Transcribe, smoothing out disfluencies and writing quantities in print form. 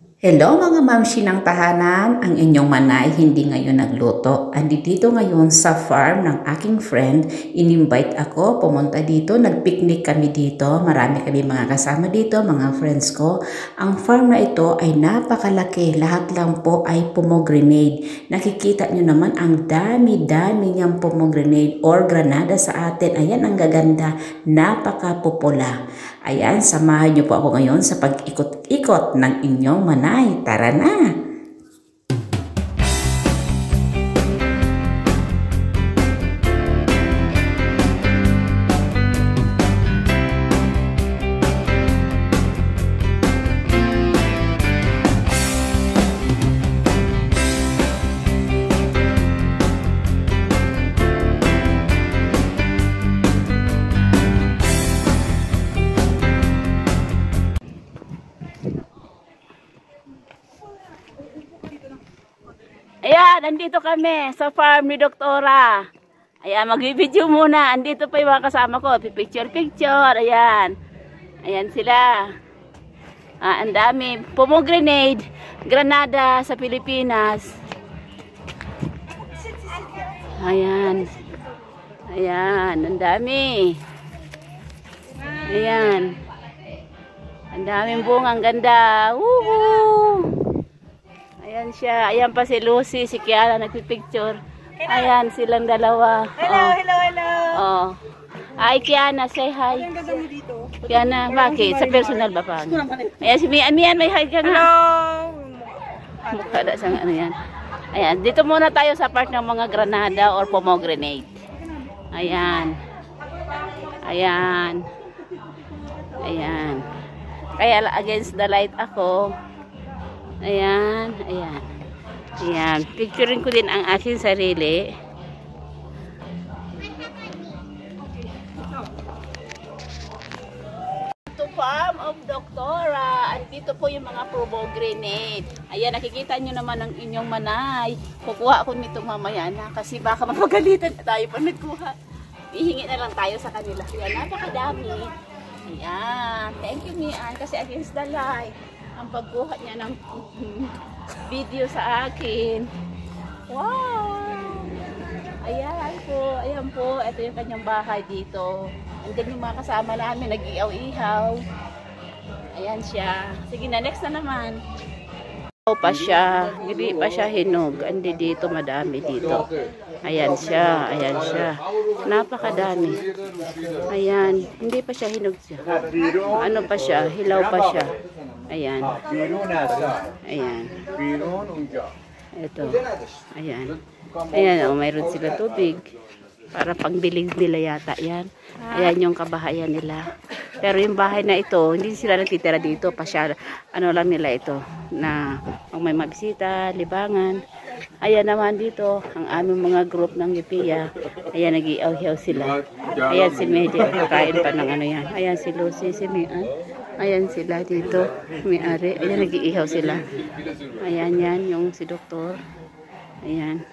Hello mga mamshi ng tahanan, ang inyong manay hindi ngayon nagluto. Andito ngayon sa farm ng aking friend, in-invite ako, pumunta dito, nag-picnic kami dito, marami kami mga kasama dito, mga friends ko. Ang farm na ito ay napakalaki, lahat lang po ay pomegranate. Nakikita nyo naman ang dami-dami niyang pomegranate or granada sa atin. Ayan ang gaganda, napakapupula. Ayan, samahan niyo po ako ngayon sa pag-ikot-ikot ng inyong manay. Tara na! Ayan, nandito kami sa farm ni Doktora. Ayan, mag-video muna. Andito pa yung mga kasama ko. Picture. Ayan. Ayan sila. Ang dami. Pomegranate, granada sa Pilipinas. Ayan. Ayan, ang dami. Ayan. Ang daming bunga, ang ganda. Woohoo! Ayan siya. Ayan pa si Lucy, si Kiara nagpipicture. Ayan silang dalawa. Hello. Oh. Ay, Kiana, say hi. Ang ganda mo dito. Kiana, bakit? Sa personal ba pa? Ayan si Mian, may hi ka nga. Hello. Mukha na siyang ano yan. Ayan, dito muna tayo sa part ng mga granada or pomegranate. Ayan. Ayan. Ayan. Kaya against the light ako. Ayan. Ayan. Picturein ko din ang aking sarili. To farm of Doktora. Andito po yung mga pomegranate. Ayan, nakikita nyo naman ang inyong manay. Kukuha ako nito mamaya na kasi baka mapagalitan tayo pa nagkuha. Ihingi na lang tayo sa kanila. Ayan, napakadami. Ayan. Thank you, Mian, kasi against the light. Ang pagkuha niya ng video sa akin. Wow! Ayan po. Ito yung kanyang bahay dito. Andyan yung mga kasama namin, nag-ihaw-ihaw. Ayan siya. Sige na, next na naman. Pa siya. Hindi pa siya hinog. Andi dito, madami dito. Ayan siya. Napakadami. Ayan. Hindi pa siya hinog siya. Ano pa siya? Hilaw pa siya. Ayan. Ito. Ayan. Ayan, mayroon sila tubig. Para pangbilig nila yata yan. Ayan yung kabahayan nila. Pero yung bahay na ito, hindi sila nagtitira dito. Ano lang nila ito. Na pag may mabisita, libangan. Ayan naman dito, ang aming mga group ng Lipiya. Ayan, nag-iaw-hiyaw sila. Ayan si Media, kain pa ng ano yan. Ayan si Lucy, si Mian. Ayan sila dito, may-ari. Ayan, nag-iihaw sila. Ayan yan, yung si Doktor. Ayan.